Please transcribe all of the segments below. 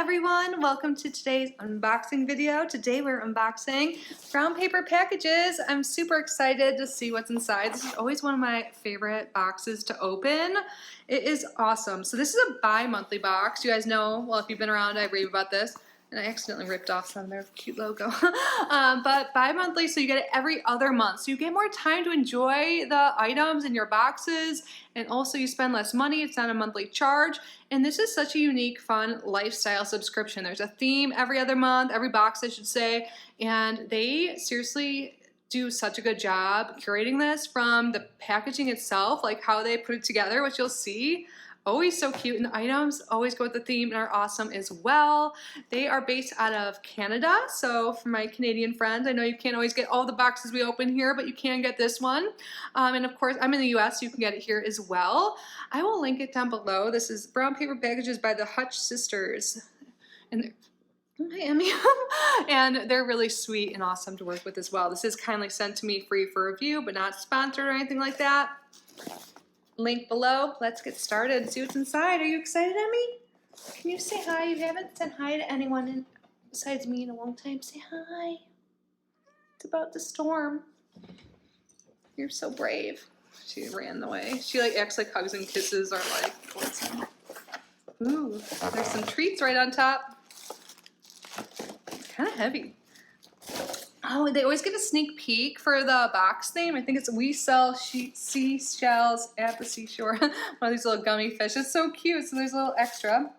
everyone, welcome to today's unboxing video. Today we're unboxing brown paper packages. I'm super excited to see what's inside. This is always one of my favorite boxes to open. It is awesome. So this is a bi-monthly box. You guys know, well, if you've been around, I rave about this. And I accidentally ripped off some of their cute logo. But bi-monthly, so you get it every other month. So you get more time to enjoy the items in your boxes, and also you spend less money. It's not a monthly charge. And this is such a unique, fun lifestyle subscription. There's a theme every other month, every box I should say, and they seriously do such a good job curating this, from the packaging itself, like how they put it together, which you'll see. Always so cute, and the items always go with the theme and are awesome as well. They are based out of Canada, so for my Canadian friends, I know you can't always get all the boxes we open here, but you can get this one. And of course, I'm in the US, so you can get it here as well. I will link it down below. This is Brown Paper Packages by the Hutch sisters, and Miami. And they're really sweet and awesome to work with as well. This is kindly sent to me free for review, but not sponsored or anything like that. Link below. Let's get started and see what's inside. Are you excited, Emmy? Can you say hi? You haven't said hi to anyone besides me in a long time. Say hi. It's about to storm. You're so brave. She ran the way. She like acts like hugs and kisses are like, what's up? Ooh, there's some treats right on top. Kind of heavy. Oh, they always get a sneak peek for the box name. I think it's We Sell Seashells at the Seashore. One of these little gummy fish. It's so cute. So there's a little extra.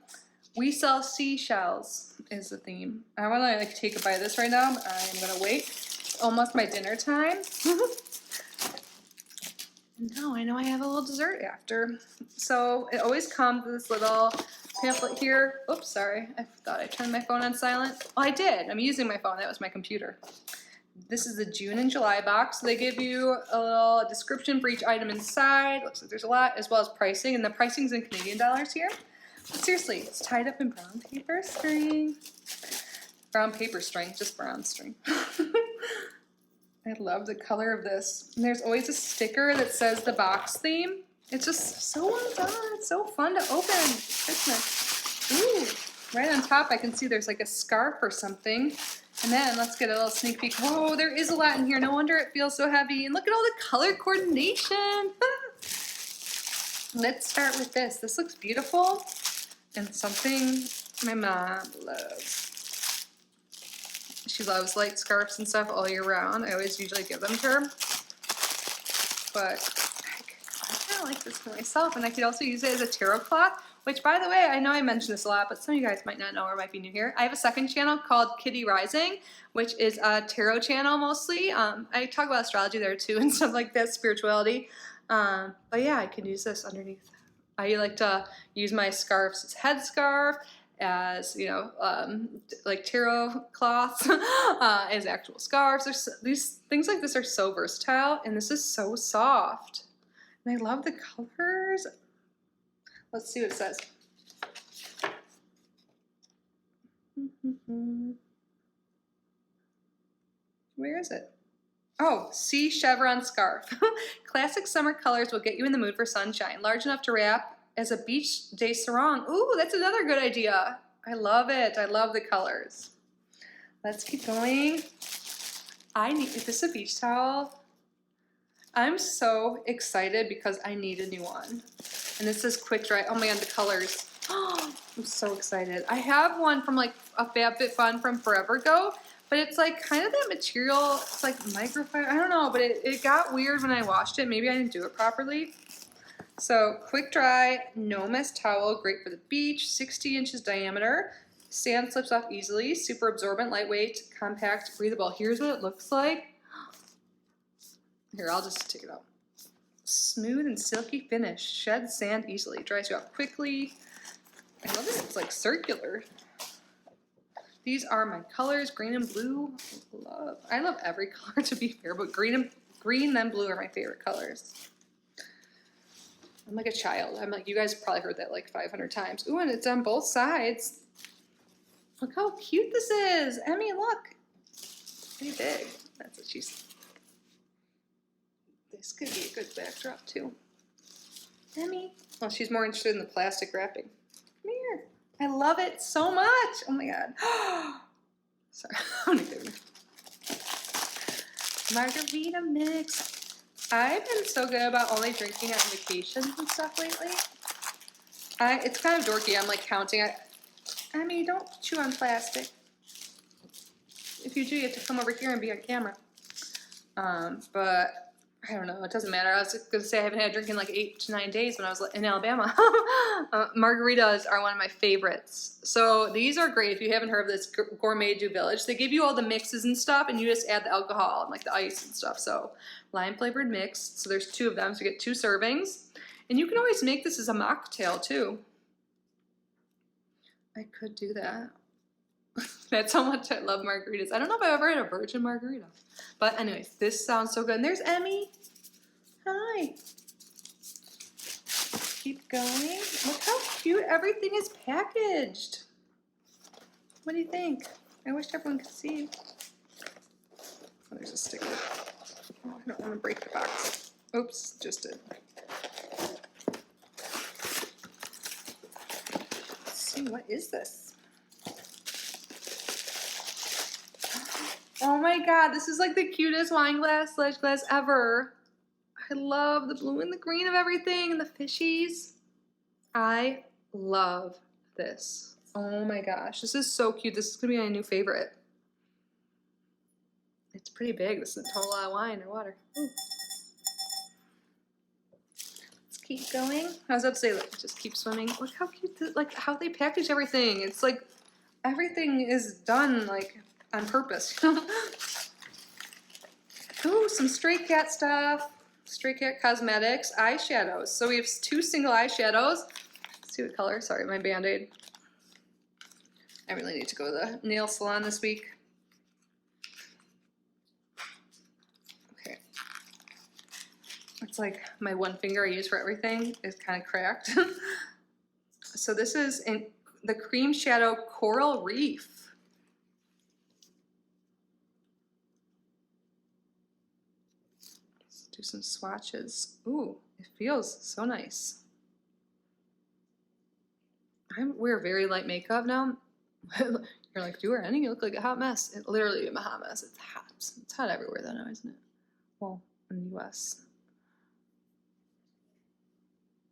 We Sell Seashells is the theme. I want to like take a bite of this right now, but I'm going to wait. It's almost my dinner time. No, I know I have a little dessert after. So it always comes with this little pamphlet here. Oops, sorry. I thought I turned my phone on silent. Oh, I did. I'm using my phone. That was my computer. This is the June and July box. So they give you a little description for each item inside. Looks like there's a lot, as well as pricing. And the pricing's in Canadian dollars here. But seriously, it's tied up in brown paper string. Brown paper string, just brown string. I love the color of this. And there's always a sticker that says the box theme. It's just so well done. It's so fun to open. Christmas. Ooh, right on top I can see there's like a scarf or something. And then let's get a little sneak peek. Whoa, there is a lot in here. No wonder it feels so heavy. And look at all the color coordination. Let's start with this. This looks beautiful and something my mom loves. She loves light scarves and stuff all year round. I always usually give them to her. But I kind of like this for myself, and I could also use it as a tarot cloth, which, by the way, I know I mentioned this a lot, but some of you guys might not know or might be new here. I have a second channel called Kitty Rising, which is a tarot channel mostly. I talk about astrology there too and stuff like that, spirituality. But yeah, I can use this underneath. I like to use my scarves as headscarf, as, you know, like tarot cloths, as actual scarves. These things like this are so versatile, and this is so soft. And I love the colors. Let's see what it says. Where is it? Oh, sea chevron scarf. Classic summer colors will get you in the mood for sunshine. Large enough to wrap as a beach day sarong. Ooh, that's another good idea. I love it. I love the colors. Let's keep going. Is this a beach towel? I'm so excited because I need a new one. And this is quick dry. Oh my god, the colors. Oh, I'm so excited. I have one from like a FabFitFun from forever ago, but it's like kind of that material. It's like microfiber. I don't know, but it got weird when I washed it. Maybe I didn't do it properly. So quick dry, no mess towel, great for the beach, 60 inches diameter. Sand slips off easily, super absorbent, lightweight, compact, breathable. Here's what it looks like. Here, I'll just take it out. Smooth and silky finish. Sheds sand easily. Dries you out quickly. I love it. It's like circular. These are my colors, green and blue. I love every color, to be fair, but green and blue are my favorite colors. I'm like a child. I'm like, you guys probably heard that like 500 times. Ooh, and it's on both sides. Look how cute this is. Emmy, look. Pretty big. That's what she said. This could be a good backdrop too. Emmy. Well, she's more interested in the plastic wrapping. Come here. I love it so much. Oh my God. Sorry. Margarita mix. I've been so good about only drinking on vacations and stuff lately. It's kind of dorky. I'm like counting. I mean, don't chew on plastic. If you do, you have to come over here and be on camera. But I don't know. It doesn't matter. I was going to say I haven't had a drink in like 8 to 9 days when I was in Alabama. Margaritas are one of my favorites. So these are great if you haven't heard of this Gourmet Du Village. They give you all the mixes and stuff, and you just add the alcohol and like the ice and stuff. So lime flavored mix. So there's 2 of them. So you get 2 servings. And you can always make this as a mocktail too. I could do that. That's how much I love margaritas. I don't know if I've ever had a virgin margarita. But anyways, this sounds so good. And there's Emmy. Hi. Keep going. Look how cute everything is packaged. What do you think? I wish everyone could see. Oh, there's a sticker. Oh, I don't want to break the box. Oops, just did. Let's see, what is this? Oh my God, this is like the cutest wine glass / glass ever. I love the blue and the green of everything and the fishies. I love this. Oh my gosh, this is so cute. This is gonna be my new favorite. It's pretty big. This is a total lot of wine or water. Ooh. Let's keep going. I was about to say, like, just keep swimming. Look how cute, like how they package everything. It's like everything is done like on purpose. Ooh, some Stray Cat stuff. Stray Cat Cosmetics eyeshadows. So we have 2 single eyeshadows. Let's see what color. Sorry, my Band-Aid. I really need to go to the nail salon this week. Okay. It's like my one finger I use for everything is kind of cracked. So this is in the Cream Shadow Coral Reef. Do some swatches. Ooh, it feels so nice. I wear very light makeup now. You're like, do you wear any? You look like a hot mess. It literally is a hot mess. It's hot. It's hot everywhere though now, isn't it? Well, in the US.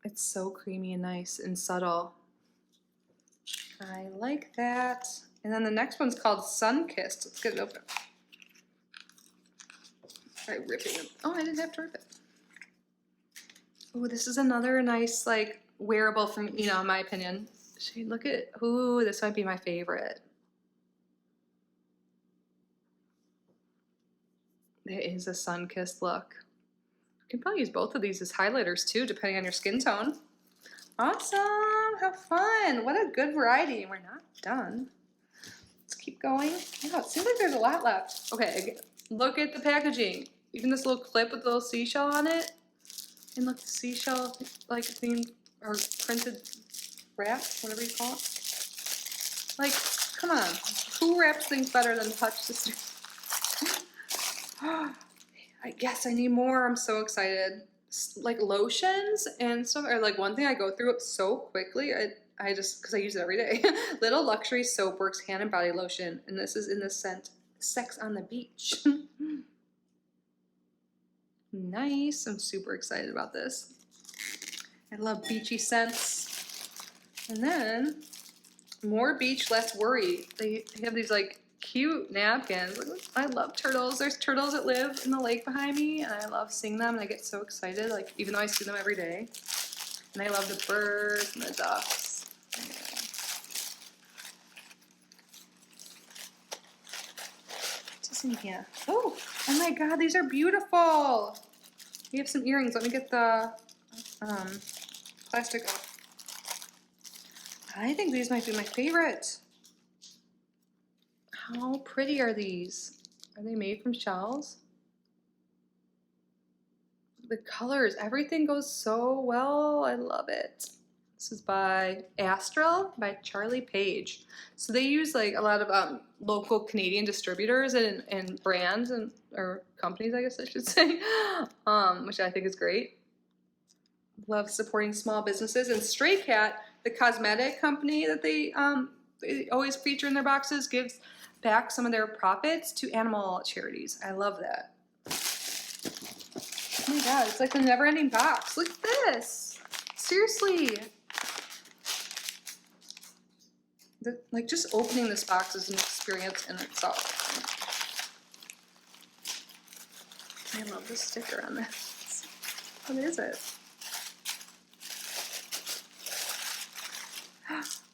It's so creamy and nice and subtle. I like that. And then the next one's called Sun Kissed. Let's get it open. Try ripping it. Oh, I didn't have to rip it. Oh, this is another nice, like, wearable from, you know, in my opinion. Look at, ooh, this might be my favorite. It is a sun-kissed look. You can probably use both of these as highlighters too, depending on your skin tone. Awesome, how fun. What a good variety. We're not done. Let's keep going. Yeah, it seems like there's a lot left. Okay, look at the packaging. Even this little clip with the little seashell on it. And look, the seashell, like, themed or printed wrap, whatever you call it. Like, come on. Who wraps things better than Touch Sister? I guess I need more. I'm so excited. Like lotions and stuff are like one thing I go through so quickly. I just, because I use it every day. Little Luxury Soapworks hand and body lotion. And this is in the scent Sex on the Beach. Nice. I'm super excited about this. I love beachy scents. And then more beach, less worry. They have these like cute napkins. I love turtles. There's turtles that live in the lake behind me, and I love seeing them, and I get so excited, like, even though I see them every day. And I love the birds and the ducks. What's in here? Oh my God, these are beautiful. We have some earrings. Let me get the plastic off. I think these might be my favorite. How pretty are these? Are they made from shells? The colors, everything goes so well. I love it. This is by Astral by Charlie Page. So they use like a lot of local Canadian distributors and brands and or companies, I guess I should say, which I think is great. Love supporting small businesses. And Stray Cat the cosmetic company that they always feature in their boxes gives back some of their profits to animal charities. I love that. Oh my god, it's like a never-ending box. Look at this. Seriously. Like just opening this box is an experience in itself. I love the sticker on this. What is it?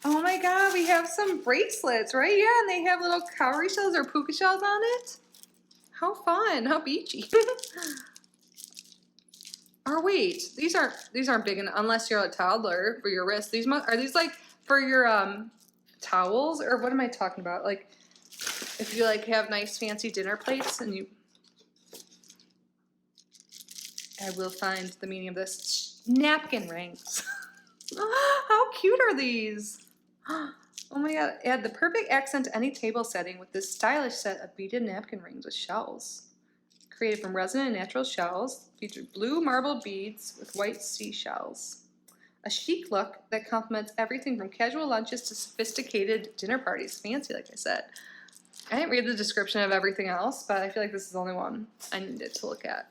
Oh my god, we have some bracelets, right? Yeah, and they have little cowrie shells or puka shells on it. How fun, how beachy. Or wait, these aren't big enough unless you're a toddler for your wrist. Are these like for your towels, or what am I talking about? Like if you like have nice fancy dinner plates and you, I will find the meaning of this. Napkin rings. How cute are these? Oh my god, add the perfect accent to any table setting with this stylish set of beaded napkin rings with shells. Created from resin and natural shells, featured blue marble beads with white seashells. A chic look that complements everything from casual lunches to sophisticated dinner parties. Fancy, like I said. I didn't read the description of everything else, but I feel like this is the only one I needed to look at.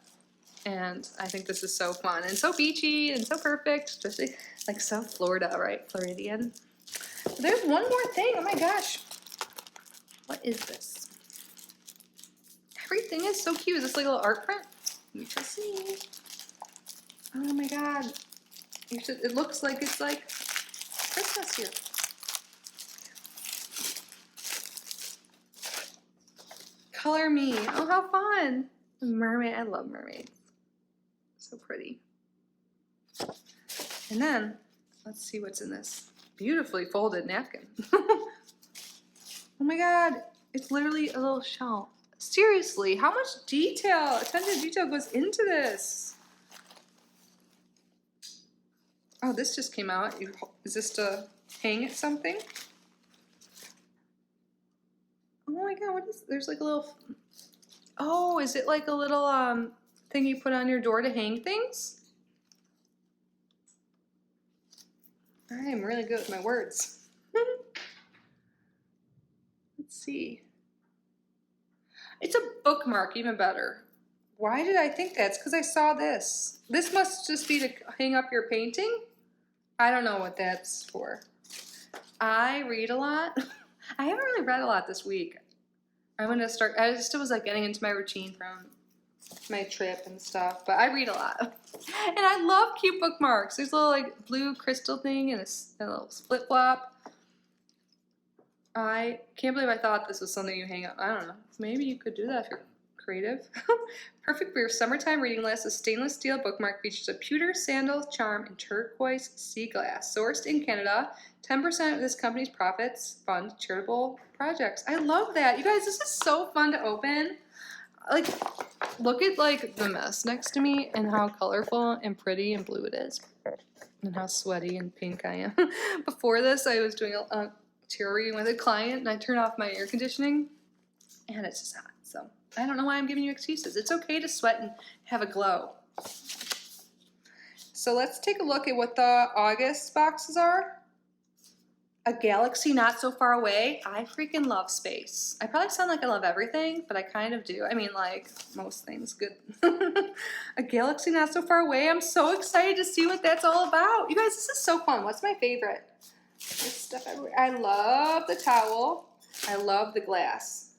And I think this is so fun and so beachy and so perfect, especially like so Florida, right? Floridian. There's one more thing. Oh my gosh. What is this? Everything is so cute. Is this like a little art print? You shall see. Oh my god. It looks like it's like Christmas here. Color me. Oh, how fun. Mermaid. I love mermaids. So pretty. And then, let's see what's in this beautifully folded napkin. Oh my god. It's literally a little shell. Seriously, how much detail, attention to detail goes into this? Oh, this just came out. Is this to hang at something? Oh my god, what is, there's like a little, oh, is it like a little thing you put on your door to hang things? I am really good with my words. Let's see. It's a bookmark, even better. Why did I think that's? Because I saw this. This must just be to hang up your painting? I don't know what that's for. I read a lot. I haven't really read a lot this week. I'm gonna start, I just was like getting into my routine from my trip and stuff, but I read a lot. And I love cute bookmarks. There's a little like blue crystal thing and a little split flop. I can't believe I thought this was something you hang up. I don't know. Maybe you could do that if you're creative. Perfect for your summertime reading list. A stainless steel bookmark features a pewter sandal charm and turquoise sea glass. Sourced in Canada, 10% of this company's profits fund charitable projects. I love that. You guys, this is so fun to open. Like, look at like the mess next to me and how colorful and pretty and blue it is. And how sweaty and pink I am. Before this, I was doing a tarot reading with a client and I turned off my air conditioning and it's just hot. So I don't know why I'm giving you excuses. It's okay to sweat and have a glow. So let's take a look at what the August boxes are. A galaxy not so far away. I freaking love space. I probably sound like I love everything, but I kind of do. I mean, like most things, good. A galaxy not so far away. I'm so excited to see what that's all about. You guys, this is so fun. What's my favorite? There's stuff everywhere. I love the towel. I love the glass.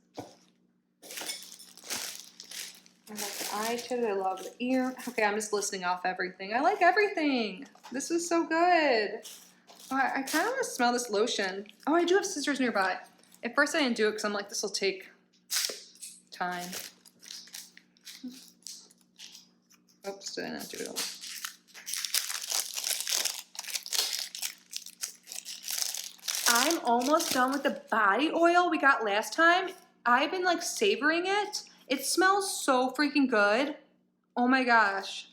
I love the eyeshadow. I love the ear. Okay, I'm just listing off everything. I like everything. This is so good. Oh, I kind of want to smell this lotion. Oh, I do have scissors nearby. At first I didn't do it because I'm like, this will take time. Oops, did I not do it all? I'm almost done with the body oil we got last time. I've been like savoring it. It smells so freaking good. Oh my gosh.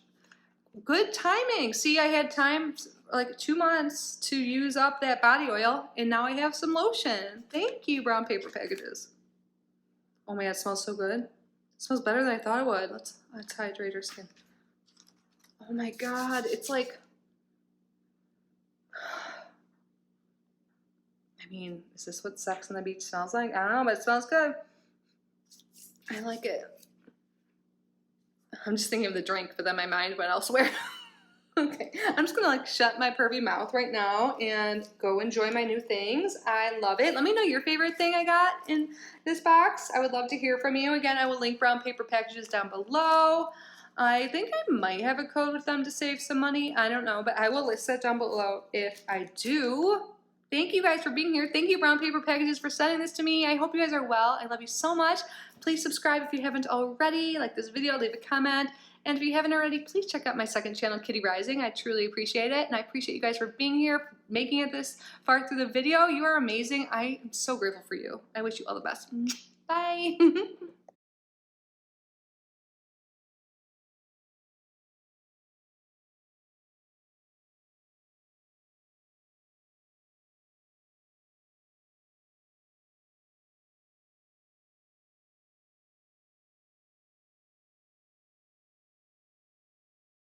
Good timing. See, I had time like 2 months to use up that body oil and now I have some lotion. Thank you, Brown Paper Packages. Oh my god, it smells so good. It smells better than I thought it would. Let's hydrate our skin. Oh my god, it's like, mean, is this what Sex on the Beach smells like? I don't know, but it smells good. I like it. I'm just thinking of the drink, but then my mind went elsewhere. Okay, I'm just gonna like shut my pervy mouth right now and go enjoy my new things. I love it. Let me know your favorite thing I got in this box. I would love to hear from you. Again, I will link Brown Paper Packages down below. I think I might have a code with them to save some money. I don't know, but I will list that down below if I do. Thank you guys for being here. Thank you, Brown Paper Packages, for sending this to me. I hope you guys are well. I love you so much. Please subscribe if you haven't already. Like this video, leave a comment. And if you haven't already, please check out my second channel, Kitty Rising. I truly appreciate it. And I appreciate you guys for being here, making it this far through the video. You are amazing. I am so grateful for you. I wish you all the best. Bye.